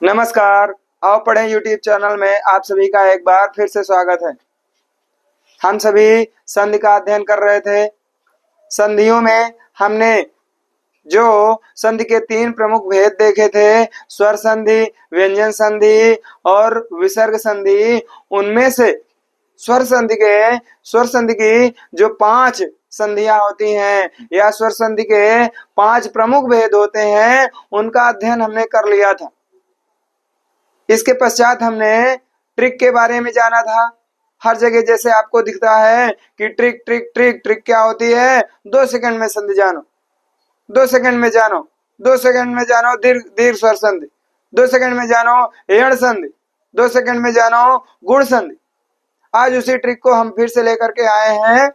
नमस्कार। आओ पढ़ें यूट्यूब चैनल में आप सभी का एक बार फिर से स्वागत है। हम सभी संधि का अध्ययन कर रहे थे। संधियों में हमने जो संधि के 3 प्रमुख भेद देखे थे, स्वर संधि, व्यंजन संधि और विसर्ग संधि। उनमें से स्वर संधि की जो 5 संधियां होती हैं या स्वर संधि के 5 प्रमुख भेद होते हैं, उनका अध्ययन हमने कर लिया था। इसके पश्चात हमने ट्रिक के बारे में जाना था। हर जगह जैसे आपको दिखता है कि ट्रिक ट्रिक ट्रिक ट्रिक क्या होती है, 2 सेकंड में संधि जानो, 2 सेकंड में जानो, 2 सेकंड में जानो दीर्घ दीर्घ स्वर संधि, 2 सेकंड में जानो यण संधि, 2 सेकंड में जानो गुण संधि। आज उसी ट्रिक को हम फिर से लेकर के आए हैं,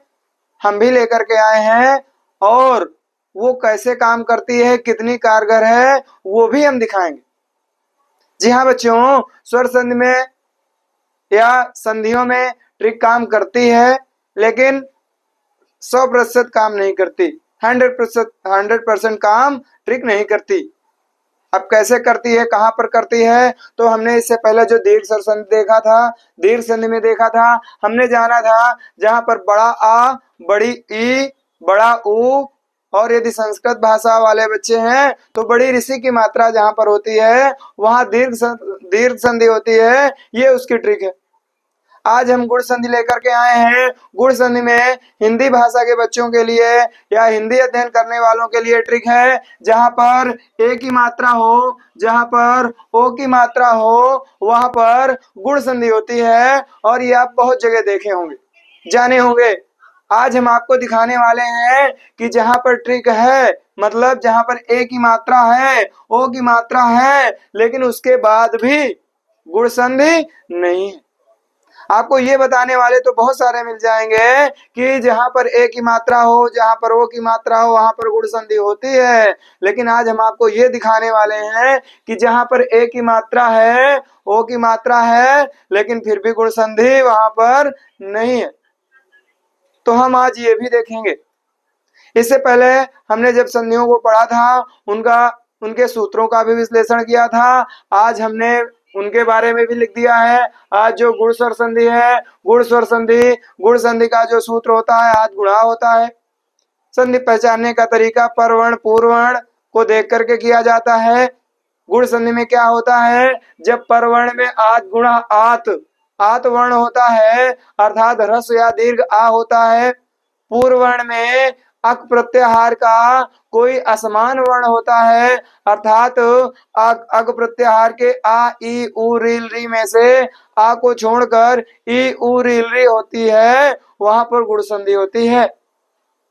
हम भी लेकर के आए हैं, और वो कैसे काम करती है, कितनी कारगर है, वो भी हम दिखाएंगे। जी हाँ बच्चों, स्वर संधि में या संधियों में ट्रिक काम करती है, लेकिन 100% काम नहीं करती। 100% काम ट्रिक नहीं करती। अब कैसे करती है, कहाँ पर करती है, तो हमने इससे पहले जो दीर्घ स्वर संधि देखा था, दीर्घ संधि में देखा था, हमने जाना था जहां पर बड़ा आ, बड़ी ई, बड़ा ऊ, और यदि संस्कृत भाषा वाले बच्चे हैं तो बड़ी ऋषि की मात्रा जहां पर होती है वहां दीर्घ संधि होती है। ये उसकी ट्रिक है। आज हम गुण संधि लेकर के आए हैं। गुण संधि में हिंदी भाषा के बच्चों के लिए या हिंदी अध्ययन करने वालों के लिए ट्रिक है, जहां पर ए की मात्रा हो, जहां पर ओ की मात्रा हो, वहां पर गुण संधि होती है। और ये आप बहुत जगह देखे होंगे, जाने होंगे। आज हम आपको दिखाने वाले हैं कि जहां पर ट्रिक है, मतलब जहां पर ए की मात्रा है, ओ की मात्रा है, लेकिन उसके बाद भी गुण संधि नहीं है। आपको ये बताने वाले तो बहुत सारे मिल जाएंगे कि जहां पर ए की मात्रा हो, जहां पर ओ की मात्रा हो, वहां पर गुण संधि होती है। लेकिन आज हम आपको ये दिखाने वाले हैं कि जहां पर ए की मात्रा है, ओ की मात्रा है, लेकिन फिर भी गुण संधि वहां पर नहीं है। तो हम आज ये भी देखेंगे। इससे पहले हमने जब संधियों को पढ़ा था, उनके सूत्रों का भी विश्लेषण किया था। आज हमने उनके बारे में भी लिख दिया है। आज जो गुण स्वर संधि है, गुण संधि का जो सूत्र होता है, आज गुणा होता है। संधि पहचानने का तरीका परवर्ण पूर्ववर्ण को देख करके किया जाता है। गुण संधि में क्या होता है, जब परवर्ण में आत गुणा आत वर्ण होता है, अर्थात ह्रस्व या दीर्घ आ होता है। पूर्ववर्ण में अक प्रत्याहार का कोई असमान वर्ण होता है, अर्थात अक प्रत्याहार के आ ई उ रील री में से आ को छोड़कर ई उ रील री होती है, वहां पर गुण संधि होती है।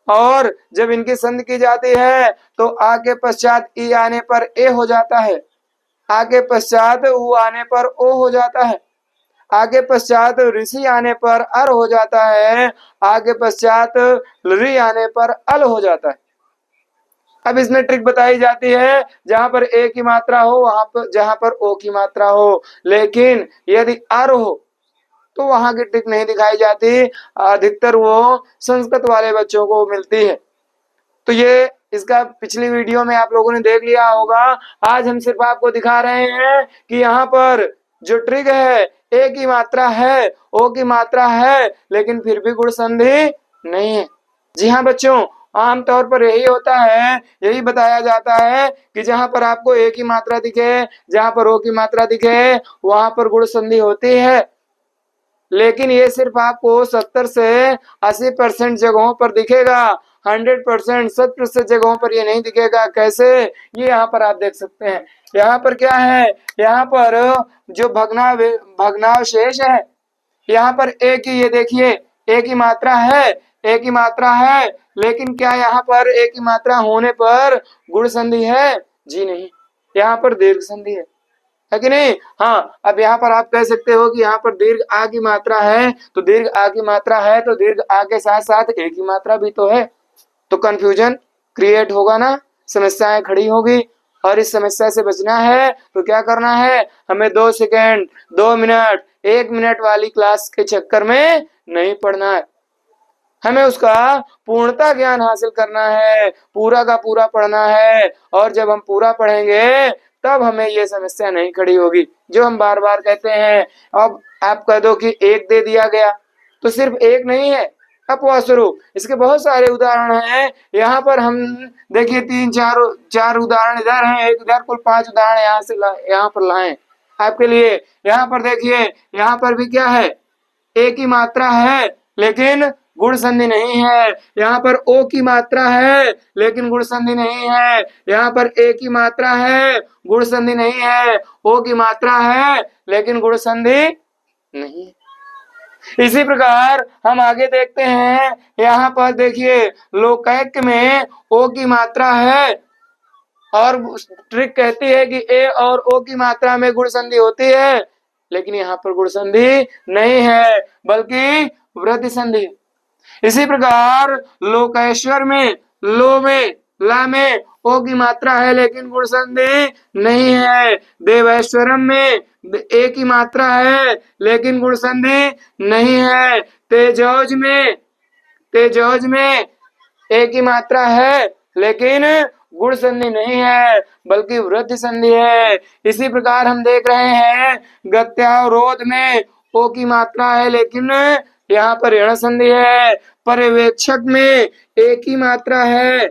और जब इनकी संधि की जाती है तो आ के पश्चात ई आने पर ए हो जाता है, आ के पश्चात उ आने पर ओ हो जाता है, आगे पश्चात ऋषि आने पर अर हो जाता है, आगे पश्चात रि आने पर अल हो जाता है। अब इसमें ट्रिक बताई जाती है, जहां पर ए की मात्रा हो, वहां पर जहां पर ओ की मात्रा हो, लेकिन यदि अर हो तो वहां की ट्रिक नहीं दिखाई जाती। अधिकतर वो संस्कृत वाले बच्चों को मिलती है। तो ये इसका पिछली वीडियो में आप लोगों ने देख लिया होगा। आज हम सिर्फ आपको दिखा रहे हैं कि यहाँ पर जो ट्रिक है, ए की मात्रा है, ओ की मात्रा है, लेकिन फिर भी गुण संधि नहीं है। जी हाँ बच्चों, आमतौर पर यही होता है, यही बताया जाता है कि जहां पर आपको ए की मात्रा दिखे, जहां पर ओ की मात्रा दिखे, वहां पर गुण संधि होती है। लेकिन ये सिर्फ आपको 70 से 80% जगहों पर दिखेगा। 100% 100% जगहों पर ये नहीं दिखेगा। कैसे, ये यहाँ पर आप देख सकते हैं। यहाँ पर क्या है, यहाँ पर जो भग्नावशेष है, यहाँ पर ए की, ये देखिए ए की मात्रा है, ए की मात्रा है, लेकिन क्या यहाँ पर ए की मात्रा होने पर गुण संधि है? जी नहीं, यहाँ पर दीर्घ संधि है कि नहीं? हाँ, अब यहाँ पर आप कह सकते हो कि यहाँ पर दीर्घ आ की मात्रा है, तो दीर्घ आ की मात्रा है तो दीर्घ आ के साथ साथ ए की मात्रा भी तो है, तो कंफ्यूजन क्रिएट होगा ना, समस्याएं खड़ी होगी। और इस समस्या से बचना है तो क्या करना है, हमें 2 सेकंड, 2 मिनट, 1 मिनट वाली क्लास के चक्कर में नहीं पढ़ना है। हमें उसका पूर्णता ज्ञान हासिल करना है, पूरा का पूरा पढ़ना है। और जब हम पूरा पढ़ेंगे तब हमें ये समस्या नहीं खड़ी होगी जो हम बार बार कहते हैं। अब आप कह दो कि एक दे दिया गया, तो सिर्फ एक नहीं है अपवाद स्वरूप, इसके बहुत सारे उदाहरण हैं। यहाँ पर हम देखिए चार उदाहरण इधर हैं, एक इधर, कुल 5 उदाहरण यहाँ पर लाए आपके लिए। यहाँ पर देखिए, यहाँ पर भी क्या है, एक ही मात्रा है लेकिन गुण संधि नहीं है। यहाँ पर ओ की मात्रा है लेकिन गुण संधि नहीं है। यहाँ पर ए की मात्रा है, गुण संधि नहीं है। ओ की मात्रा है लेकिन गुण संधि नहीं है। इसी प्रकार हम आगे देखते हैं, यहाँ पर देखिए लोकैक्य में ओ की मात्रा है और ट्रिक कहती है कि ए और ओ की मात्रा में गुण संधि होती है, लेकिन यहाँ पर गुण संधि नहीं है बल्कि वृद्धि संधि। इसी प्रकार लोकेश्वर में लो में ला में ओ की मात्रा है लेकिन गुण संधि नहीं है। देवेश्वरम में ए की मात्रा है लेकिन गुण संधि नहीं है। तेजौज में ए की मात्रा है लेकिन गुण संधि नहीं है बल्कि वृद्धि संधि है। इसी प्रकार हम देख रहे हैं गत्यावरोध में ओ की मात्रा है लेकिन यहाँ पर ऋण संधि है। पर्यवेक्षक में ए की मात्रा है,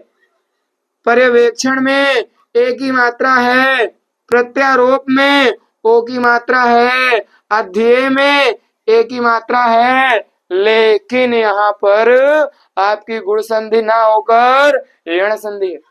पर्यवेक्षण में ए की मात्रा है। प्रत्यारोप में ओ की मात्रा है। अध्यय में ए की मात्रा है लेकिन यहाँ पर आपकी गुण संधि ना होकर ऋण संधि है।